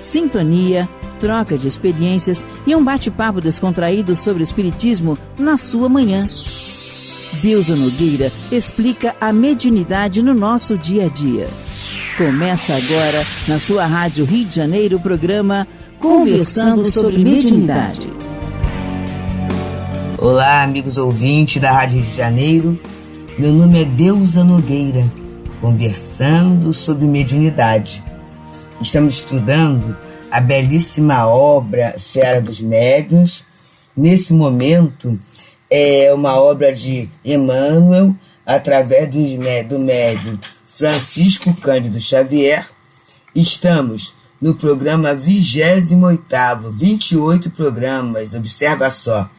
sintonia, troca de experiências e um bate-papo descontraído sobre o espiritismo na sua manhã. Deusa Nogueira explica a mediunidade no nosso dia a dia. Começa agora, na sua Rádio Rio de Janeiro, o programa Conversando sobre Mediunidade. Olá, amigos ouvintes da Rádio Rio de Janeiro. Meu nome é Deusa Nogueira, conversando sobre mediunidade. Estamos estudando a belíssima obra Seara dos Médiuns. Nesse momento, é uma obra de Emmanuel, através do médium Francisco Cândido Xavier. Estamos no programa 28º, 28 programas, observa só.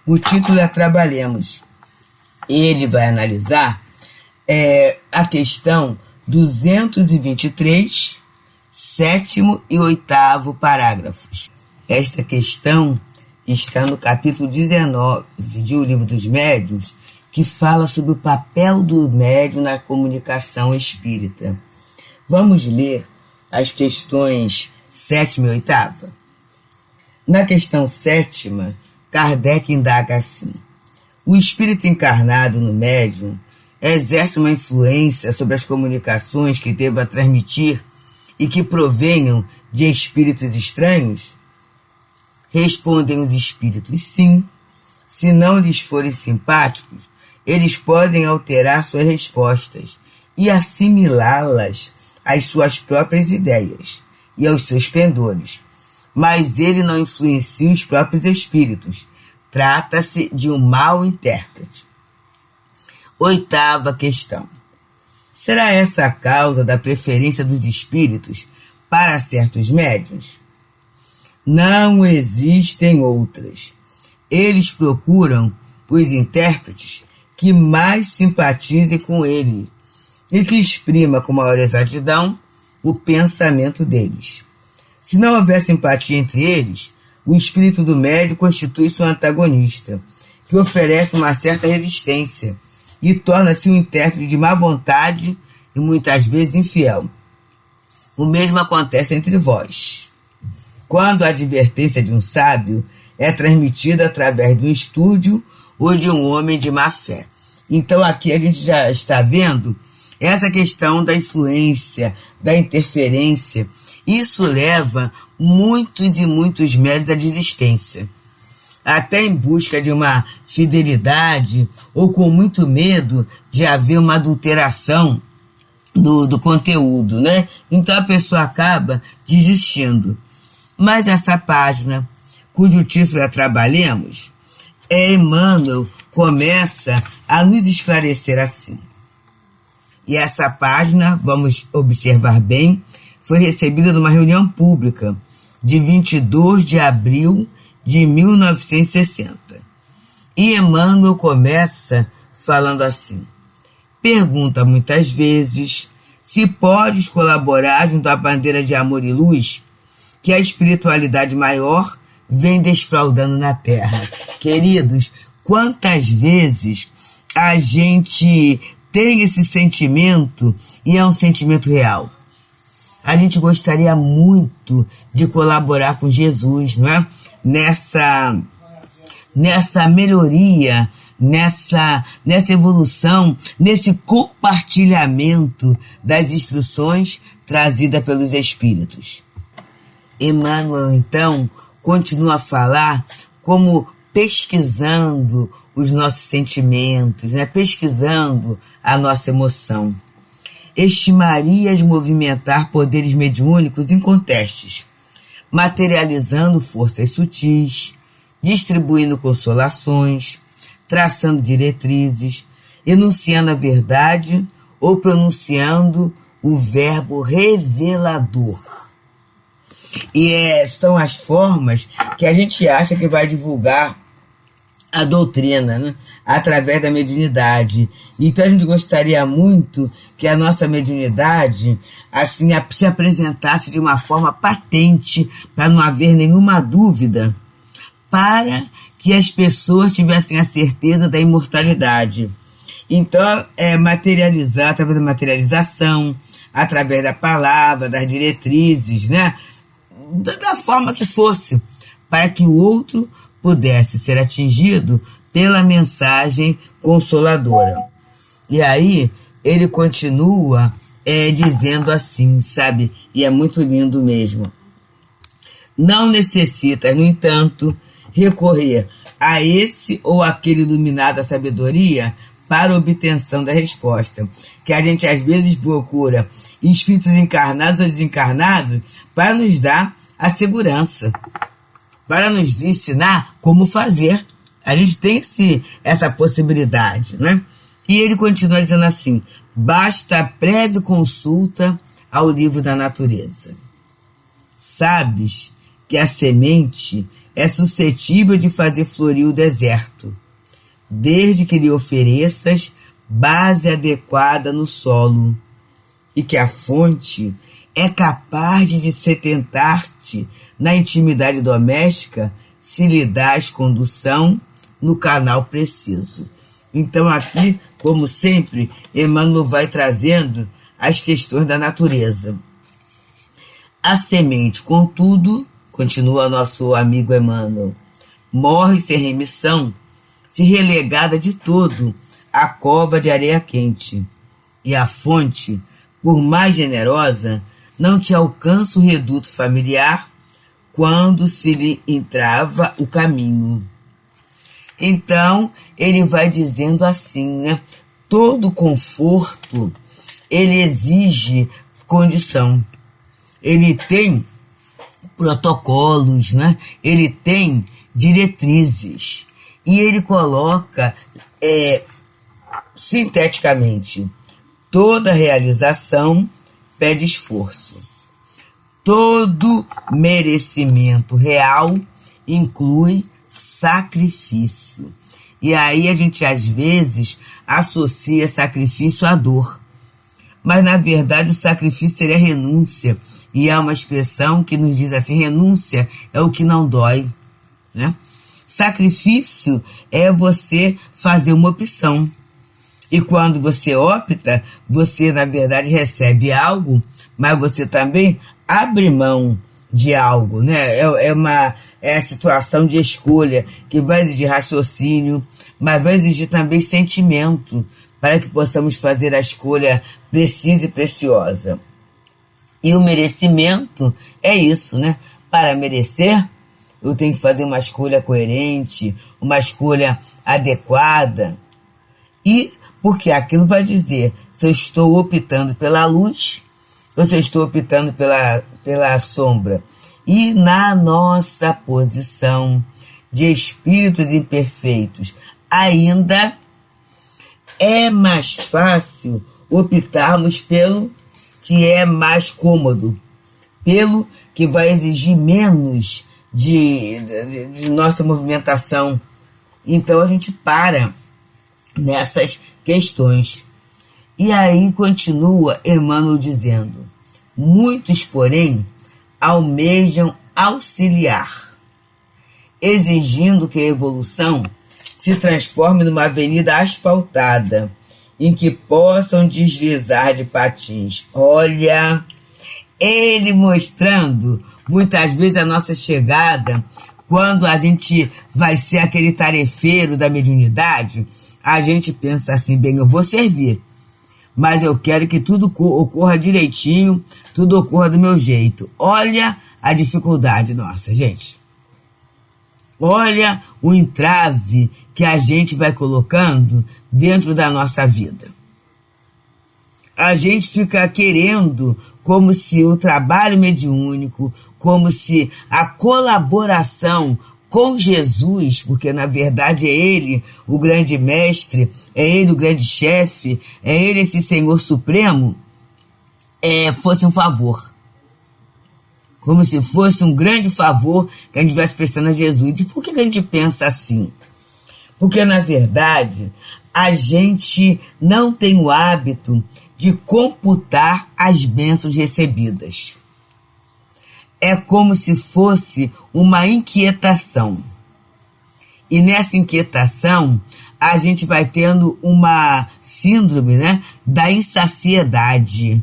O título é Trabalhemos. Ele vai analisar a questão 223, 7º e 8º parágrafos. Esta questão está no capítulo 19 de O Livro dos Médiuns, que fala sobre o papel do médium na comunicação espírita. Vamos ler as questões 7ª e 8ª. Na questão 7ª, Kardec indaga assim: o espírito encarnado no médium exerce uma influência sobre as comunicações que deva transmitir e que provenham de espíritos estranhos? Respondem os espíritos sim. Se não lhes forem simpáticos, eles podem alterar suas respostas e assimilá-las às suas próprias ideias e aos seus pendores. Mas ele não influencia os próprios espíritos. Trata-se de um mau intérprete. 8ª questão. Será essa a causa da preferência dos espíritos para certos médiuns? Não existem outras. Eles procuram os intérpretes que mais simpatizem com ele e que exprima com maior exatidão o pensamento deles. Se não houver simpatia entre eles, o espírito do médium constitui-se um antagonista, que oferece uma certa resistência e torna-se um intérprete de má vontade e muitas vezes infiel. O mesmo acontece entre vós. Quando a advertência de um sábio é transmitida através do estúdio ou de um homem de má fé. Então aqui a gente já está vendo essa questão da influência, da interferência. Isso leva muitos e muitos médiuns à desistência, até em busca de uma fidelidade ou com muito medo de haver uma adulteração do conteúdo, né? Então a pessoa acaba desistindo. Mas essa página, cujo título é Trabalhemos, Emmanuel começa a nos esclarecer assim. E essa página, vamos observar bem, foi recebida numa reunião pública de 22 de abril de 1960. E Emmanuel começa falando assim: pergunta muitas vezes se podes colaborar junto à bandeira de amor e luz que a espiritualidade maior vem desfraldando na Terra. Queridos, quantas vezes a gente tem esse sentimento e é um sentimento real? A gente gostaria muito de colaborar com Jesus, não é? Nessa melhoria, nessa evolução, nesse compartilhamento das instruções trazidas pelos Espíritos. Emmanuel, então, continua a falar como pesquisando os nossos sentimentos, né? Pesquisando a nossa emoção. Estimarias movimentar poderes mediúnicos incontestes, materializando forças sutis, distribuindo consolações, traçando diretrizes, enunciando a verdade ou pronunciando o verbo revelador. E são as formas que a gente acha que vai divulgar a doutrina, né? Através da mediunidade. Então a gente gostaria muito que a nossa mediunidade assim, se apresentasse de uma forma patente, para não haver nenhuma dúvida, para que as pessoas tivessem a certeza da imortalidade. Então, materializar através da materialização, através da palavra, das diretrizes, né? da forma que fosse, para que o outro pudesse ser atingido pela mensagem consoladora. E aí ele continua dizendo assim, sabe? E é muito lindo mesmo. Não necessita, no entanto, recorrer a esse ou aquele iluminado da sabedoria para a obtenção da resposta. Que a gente às vezes procura espíritos encarnados ou desencarnados para nos dar a segurança, para nos ensinar como fazer. A gente tem essa possibilidade, né? E ele continua dizendo assim: basta a breve consulta ao livro da natureza. Sabes que a semente é suscetível de fazer florir o deserto, desde que lhe ofereças base adequada no solo, e que a fonte é capaz de sustentar-te na intimidade doméstica se lhe dás condução no canal preciso. Então aqui, como sempre, Emmanuel vai trazendo as questões da natureza. A semente, contudo, continua nosso amigo Emmanuel, morre sem remissão, se relegada de todo à cova de areia quente, e a fonte, por mais generosa, não te alcança o reduto familiar quando se lhe entrava o caminho. Então, ele vai dizendo assim, né? Todo conforto, ele exige condição. Ele tem protocolos, né? Ele tem diretrizes. E ele coloca, sinteticamente, toda realização pede esforço. Todo merecimento real inclui sacrifício. E aí a gente às vezes associa sacrifício à dor. Mas na verdade o sacrifício seria renúncia. E é uma expressão que nos diz assim: renúncia é o que não dói, né? Sacrifício é você fazer uma opção. E quando você opta, você na verdade recebe algo, mas você também abre mão de algo, né? É a situação de escolha que vai exigir raciocínio, mas vai exigir também sentimento para que possamos fazer a escolha precisa e preciosa. E o merecimento é isso, né? Para merecer, eu tenho que fazer uma escolha coerente, uma escolha adequada. E porque aquilo vai dizer se eu estou optando pela luz ou se eu estou optando pela sombra. E na nossa posição de espíritos imperfeitos, ainda é mais fácil optarmos pelo que é mais cômodo, pelo que vai exigir menos de nossa movimentação. Então a gente para nessas questões. E aí continua Emmanuel dizendo: muitos, porém, almejam auxiliar, exigindo que a evolução se transforme numa avenida asfaltada, em que possam deslizar de patins. Olha, ele mostrando muitas vezes a nossa chegada, quando a gente vai ser aquele tarefeiro da mediunidade, a gente pensa assim: bem, eu vou servir, mas eu quero que tudo ocorra direitinho, tudo ocorra do meu jeito. Olha a dificuldade nossa, gente. Olha o entrave que a gente vai colocando dentro da nossa vida. A gente fica querendo como se o trabalho mediúnico, como se a colaboração com Jesus, porque na verdade é Ele o grande mestre, é Ele o grande chefe, é Ele esse Senhor Supremo, fosse um favor. Como se fosse um grande favor que a gente estivesse prestando a Jesus. E por que a gente pensa assim? Porque, na verdade, a gente não tem o hábito de computar as bênçãos recebidas. É como se fosse uma inquietação. E nessa inquietação, a gente vai tendo uma síndrome, né, da insaciedade.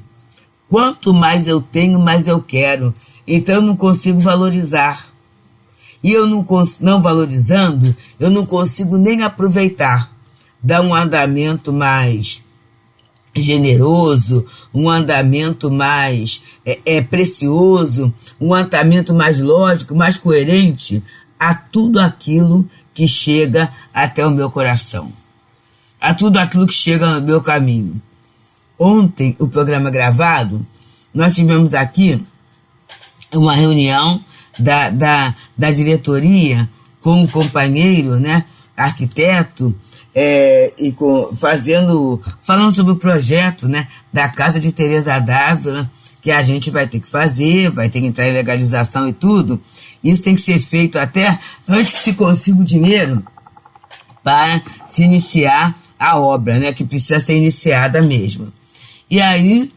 Quanto mais eu tenho, mais eu quero. Então eu não consigo valorizar. E eu não valorizando, eu não consigo nem aproveitar. Dar um andamento mais generoso, um andamento mais precioso, um andamento mais lógico, mais coerente a tudo aquilo que chega até o meu coração, a tudo aquilo que chega no meu caminho. Ontem, o programa gravado, nós tivemos aqui uma reunião da diretoria com o companheiro, né, arquiteto, falando sobre o projeto, né, da Casa de Teresa d'Ávila, que a gente vai ter que fazer, vai ter que entrar em legalização e tudo. Isso tem que ser feito até antes que se consiga o dinheiro para se iniciar a obra, né, que precisa ser iniciada mesmo. E aí,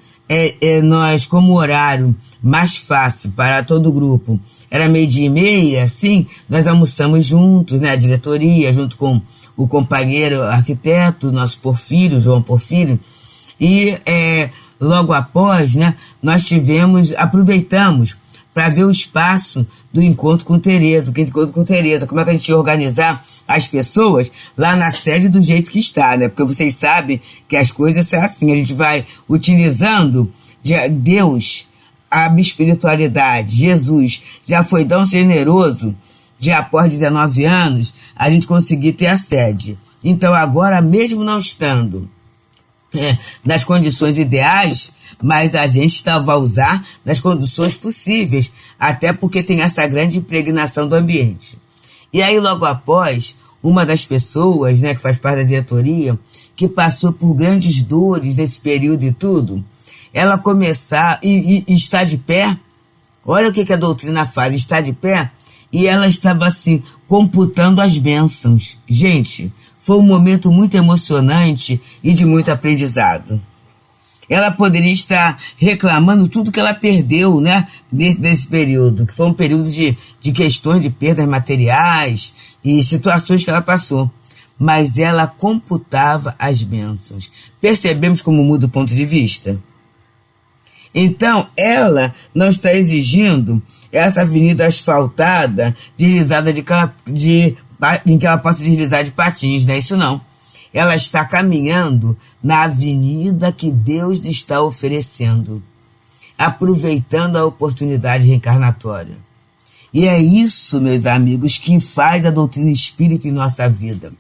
nós, como horário mais fácil para todo o grupo era 12:30, assim, nós almoçamos juntos, né, a diretoria, junto com o companheiro arquiteto, nosso Porfírio, João Porfírio, e logo após, né, nós aproveitamos para ver o espaço do encontro com Teresa, como é que a gente ia organizar as pessoas lá na sede do jeito que está, né, porque vocês sabem que as coisas são assim, a gente vai utilizando Deus, a espiritualidade, Jesus, já foi tão generoso, já após 19 anos, a gente conseguir ter a sede. Então agora, mesmo não estando nas condições ideais, mas a gente vai usar nas condições possíveis, até porque tem essa grande impregnação do ambiente. E aí, logo após, uma das pessoas, né, que faz parte da diretoria, que passou por grandes dores nesse período e tudo, ela começar e está de pé, olha o que a doutrina faz, está de pé, e ela estava assim, computando as bênçãos. Gente, foi um momento muito emocionante e de muito aprendizado. Ela poderia estar reclamando tudo que ela perdeu, né, nesse período, que foi um período de questões de perdas materiais e situações que ela passou. Mas ela computava as bênçãos. Percebemos como muda o ponto de vista? Então, ela não está exigindo essa avenida asfaltada, deslizada em que ela possa deslizar de patins, não é isso não. Ela está caminhando na avenida que Deus está oferecendo, aproveitando a oportunidade reencarnatória. E é isso, meus amigos, que faz a doutrina espírita em nossa vida.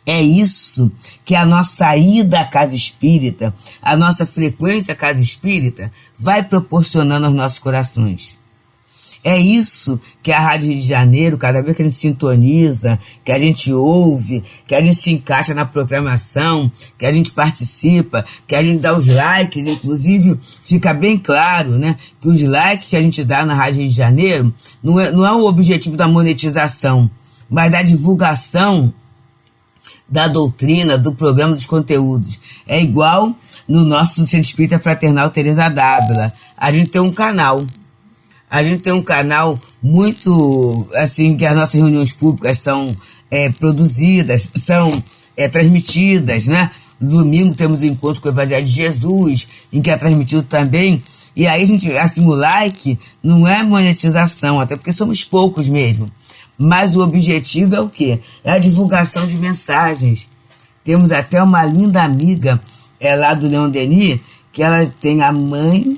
É isso que a nossa ida à casa espírita, a nossa frequência à casa espírita, vai proporcionando aos nossos corações. É isso que a Rádio Rio de Janeiro, cada vez que a gente sintoniza, que a gente ouve, que a gente se encaixa na programação, que a gente participa, que a gente dá os likes, inclusive fica bem claro, né, que os likes que a gente dá na Rádio Rio de Janeiro não é o objetivo da monetização, mas da divulgação da doutrina, do programa, dos conteúdos. É igual no nosso Centro Espírita Fraternal Teresa d'Ávila. A gente tem um canal. A gente tem um canal muito, assim, que as nossas reuniões públicas são produzidas, são transmitidas, né? No domingo temos o encontro com o Evangelho de Jesus, em que é transmitido também. E aí a gente, assim, o like não é monetização, até porque somos poucos mesmo. Mas o objetivo é o quê? É a divulgação de mensagens. Temos até uma linda amiga lá do Leon Denis, que ela tem a mãe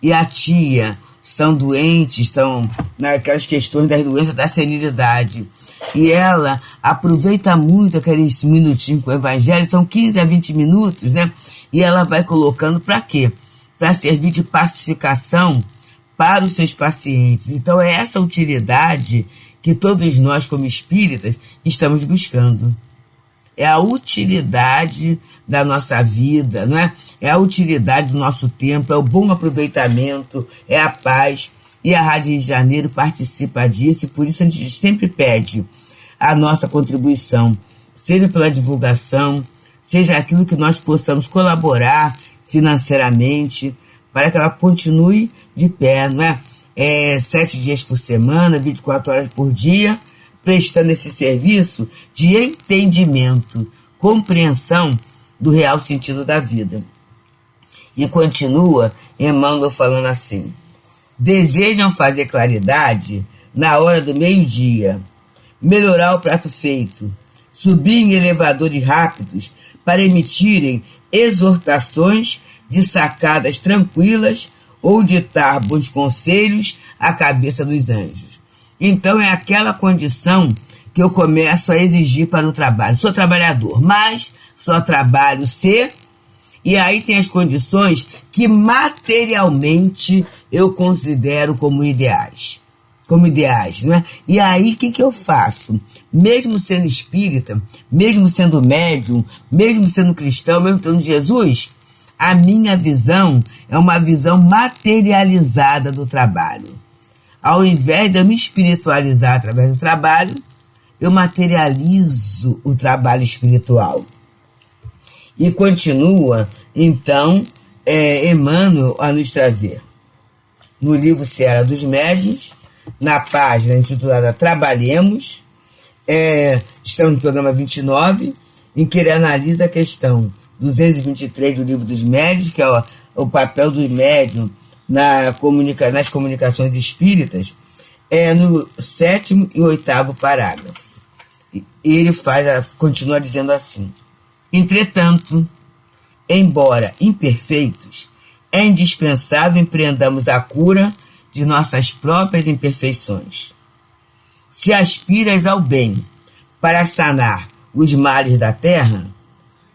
e a tia, estão doentes, estão naquelas questões das doenças da senilidade. E ela aproveita muito aqueles minutinhos com o Evangelho, são 15 a 20 minutos, né? E ela vai colocando para quê? Para servir de pacificação para os seus pacientes. Então é essa utilidade que todos nós, como espíritas, estamos buscando. É a utilidade da nossa vida, não é? É a utilidade do nosso tempo, é o bom aproveitamento, é a paz. E a Rádio Rio de Janeiro participa disso, e por isso a gente sempre pede a nossa contribuição, seja pela divulgação, seja aquilo que nós possamos colaborar financeiramente, para que ela continue de pé, não é? 7 dias por semana, 24 horas por dia, prestando esse serviço de entendimento, compreensão do real sentido da vida. E continua Emmanuel falando assim: Desejam fazer claridade na hora do meio-dia, melhorar o prato feito, subir em elevadores rápidos para emitirem exortações de sacadas tranquilas ou ditar bons conselhos à cabeça dos anjos. Então é aquela condição que eu começo a exigir para o trabalho. Sou trabalhador, mas só trabalho se... E aí tem as condições que materialmente eu considero como ideais. Né? E aí o que eu faço? Mesmo sendo espírita, mesmo sendo médium, mesmo sendo cristão, mesmo tendo Jesus, a minha visão é uma visão materializada do trabalho. Ao invés de eu me espiritualizar através do trabalho, eu materializo o trabalho espiritual. E continua, então, Emmanuel a nos trazer. No livro Seara dos Médiuns, na página intitulada Trabalhemos, estamos no programa 29, em que ele analisa a questão 223 do livro dos médiuns, que é o papel do médium nas comunicações espíritas, no 7º e 8º parágrafo. E ele continua dizendo assim: entretanto, embora imperfeitos, é indispensável empreendamos a cura de nossas próprias imperfeições. Se aspiras ao bem para sanar os males da terra,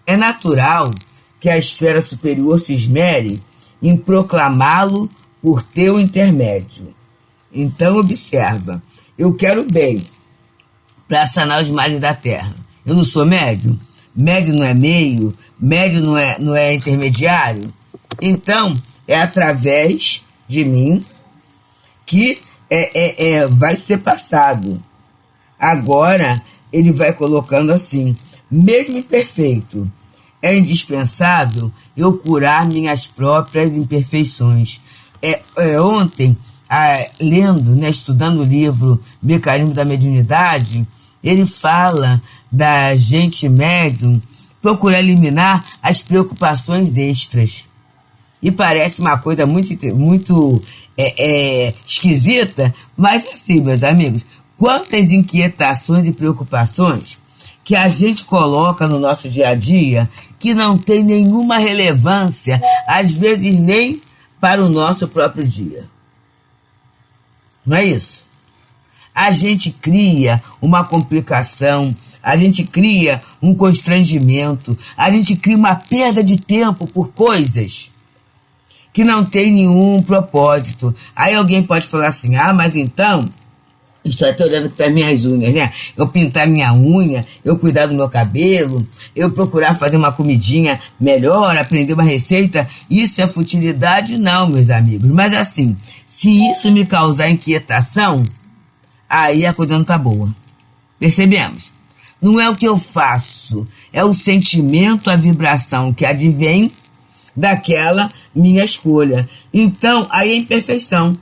é natural que a esfera superior se esmere em proclamá-lo por teu intermédio. Então observa, eu quero bem para sanar os males da terra. Eu não sou médium? Médium não é meio? Médium não é intermediário? Então, é através de mim que vai ser passado. Agora, ele vai colocando assim: mesmo imperfeito, é indispensável eu curar minhas próprias imperfeições. Ontem, lendo, estudando o livro Mecanismo da Mediunidade, ele fala da gente médium procurar eliminar as preocupações extras. E parece uma coisa muito esquisita, mas assim, meus amigos, quantas inquietações e preocupações que a gente coloca no nosso dia a dia que não tem nenhuma relevância, às vezes nem para o nosso próprio dia. Não é isso? A gente cria uma complicação, a gente cria um constrangimento, a gente cria uma perda de tempo por coisas que não tem nenhum propósito. Aí alguém pode falar assim: mas então, estou até olhando para as minhas unhas, né? Eu pintar minha unha, eu cuidar do meu cabelo, eu procurar fazer uma comidinha melhor, aprender uma receita, isso é futilidade? Não, meus amigos. Mas assim, se isso me causar inquietação, aí a coisa não tá boa. Percebemos? Não é o que eu faço, é o sentimento, a vibração que advém daquela minha escolha. Então, aí é imperfeição.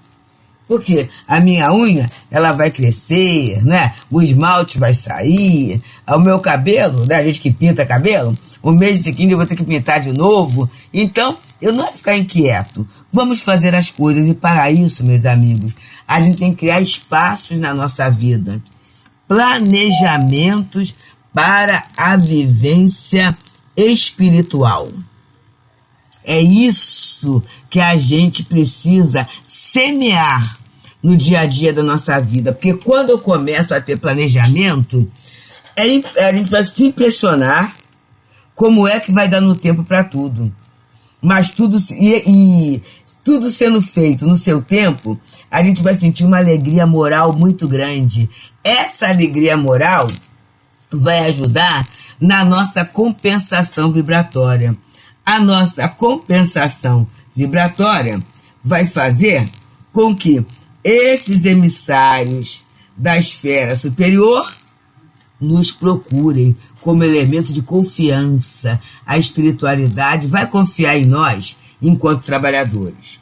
Porque a minha unha, ela vai crescer, né? O esmalte vai sair, o meu cabelo, né? A gente que pinta cabelo, o mês seguinte eu vou ter que pintar de novo. Então, eu não vou ficar inquieto. Vamos fazer as coisas. E para isso, meus amigos, a gente tem que criar espaços na nossa vida. Planejamentos para a vivência espiritual. É isso que a gente precisa semear no dia a dia da nossa vida. Porque quando eu começo a ter planejamento, a gente vai se impressionar como é que vai dando tempo para tudo. Mas tudo sendo feito no seu tempo, a gente vai sentir uma alegria moral muito grande. Essa alegria moral vai ajudar na nossa compensação vibratória. A nossa compensação vibratória vai fazer com que esses emissários da esfera superior nos procurem como elemento de confiança. A espiritualidade vai confiar em nós enquanto trabalhadores.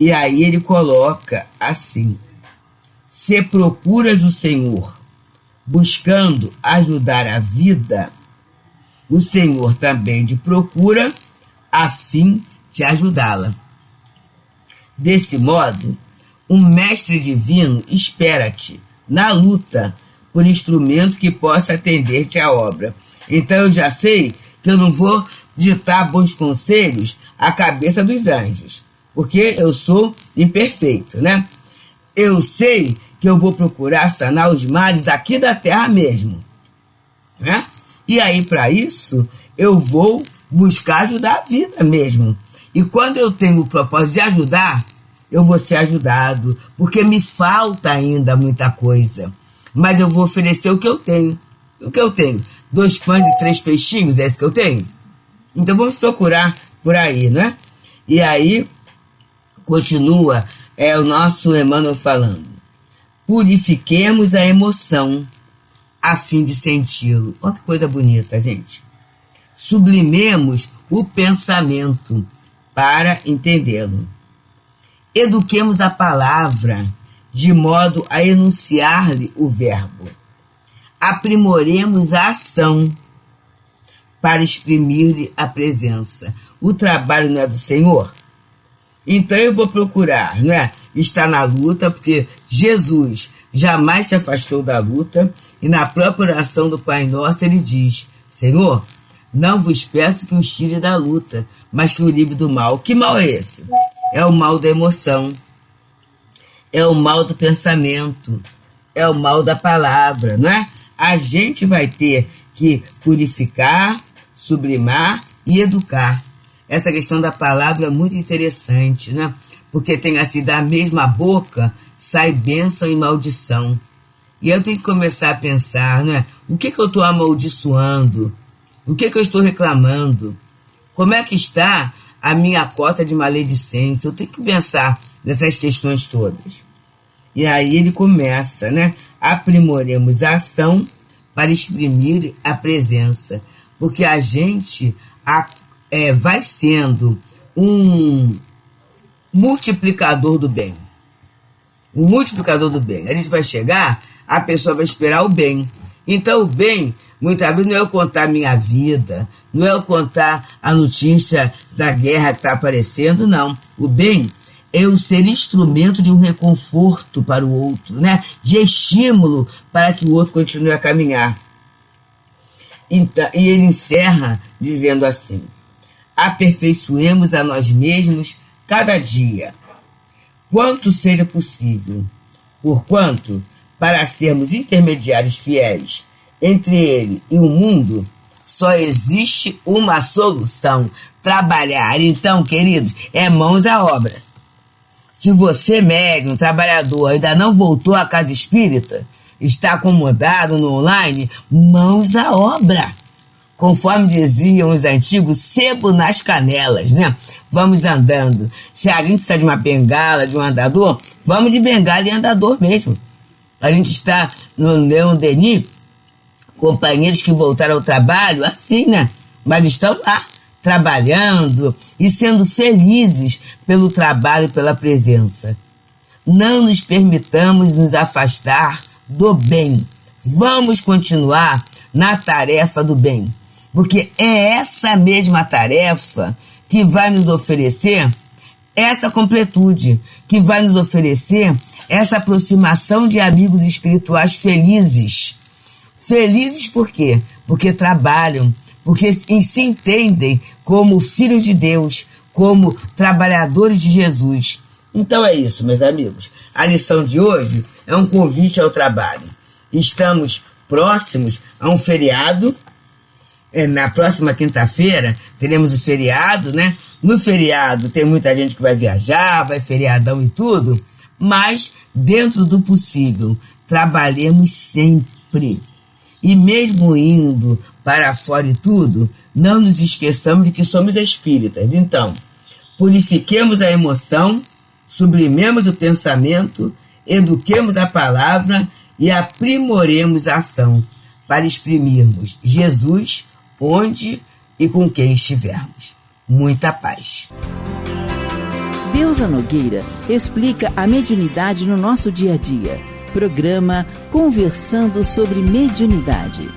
E aí ele coloca assim: se procuras o Senhor buscando ajudar a vida, o Senhor também te procura a fim de ajudá-la. Desse modo, Um mestre divino espera-te na luta por instrumento que possa atender-te à obra. Então eu já sei que eu não vou ditar bons conselhos à cabeça dos anjos, porque eu sou imperfeito, né? Eu sei que eu vou procurar sanar os males aqui da terra mesmo, né? E aí, para isso, eu vou buscar ajudar a vida mesmo. E quando eu tenho o propósito de ajudar, eu vou ser ajudado, porque me falta ainda muita coisa. Mas eu vou oferecer o que eu tenho. O que eu tenho? 2 pães e 3 peixinhos, é isso que eu tenho? Então vamos procurar por aí, né? E aí, continua o nosso Emmanuel falando. Purifiquemos a emoção a fim de senti-lo. Olha que coisa bonita, gente. Sublimemos o pensamento para entendê-lo. Eduquemos a palavra de modo a enunciar-lhe o verbo. Aprimoremos a ação para exprimir-lhe a presença. O trabalho não é do Senhor? Então eu vou procurar, não é? Estar na luta, porque Jesus jamais se afastou da luta, e na própria oração do Pai Nosso ele diz: Senhor, não vos peço que os tire da luta, mas que o livre do mal. Que mal é esse? É o mal da emoção, é o mal do pensamento, é o mal da palavra, não é? A gente vai ter que purificar, sublimar e educar. Essa questão da palavra é muito interessante, né? Porque tem assim, da mesma boca sai bênção e maldição. E eu tenho que começar a pensar, né? O que eu estou amaldiçoando? O que eu estou reclamando? Como é que está a minha cota de maledicência? Eu tenho que pensar nessas questões todas. E aí ele começa, né? Aprimoremos a ação para exprimir a presença. Porque a gente vai sendo um multiplicador do bem. Um multiplicador do bem. A gente vai chegar, a pessoa vai esperar o bem. Então o bem, muitas vezes, não é eu contar a minha vida, não é eu contar a notícia da guerra que está aparecendo, não. O bem é eu ser instrumento de um reconforto para o outro, né? De estímulo para que o outro continue a caminhar. Então, e ele encerra dizendo assim: aperfeiçoemos a nós mesmos cada dia, quanto seja possível, porquanto, para sermos intermediários fiéis entre ele e o mundo, só existe uma solução: trabalhar. Então, queridos, é mãos à obra. Se você, médium, trabalhador, ainda não voltou à casa espírita, está acomodado no online, mãos à obra. Conforme diziam os antigos, sebo nas canelas, né? Vamos andando. Se a gente precisa de uma bengala, de um andador, vamos de bengala e andador mesmo. A gente está no Leon Denis, companheiros que voltaram ao trabalho, assim, né? Mas estão lá, trabalhando e sendo felizes pelo trabalho e pela presença. Não nos permitamos nos afastar do bem. Vamos continuar na tarefa do bem. Porque é essa mesma tarefa que vai nos oferecer essa completude, que vai nos oferecer essa aproximação de amigos espirituais felizes. Felizes por quê? Porque trabalham, porque se entendem como filhos de Deus, como trabalhadores de Jesus. Então é isso, meus amigos. A lição de hoje é um convite ao trabalho. Estamos próximos a um feriado. Na próxima quinta-feira teremos o feriado, né? No feriado tem muita gente que vai viajar, vai feriadão e tudo, mas dentro do possível, trabalhemos sempre. E mesmo indo para fora e tudo, não nos esqueçamos de que somos espíritas. Então, purifiquemos a emoção, sublimemos o pensamento, eduquemos a palavra e aprimoremos a ação para exprimirmos Jesus onde e com quem estivermos. Muita paz. Deusa Nogueira explica a mediunidade no nosso dia a dia. Programa Conversando sobre Mediunidade.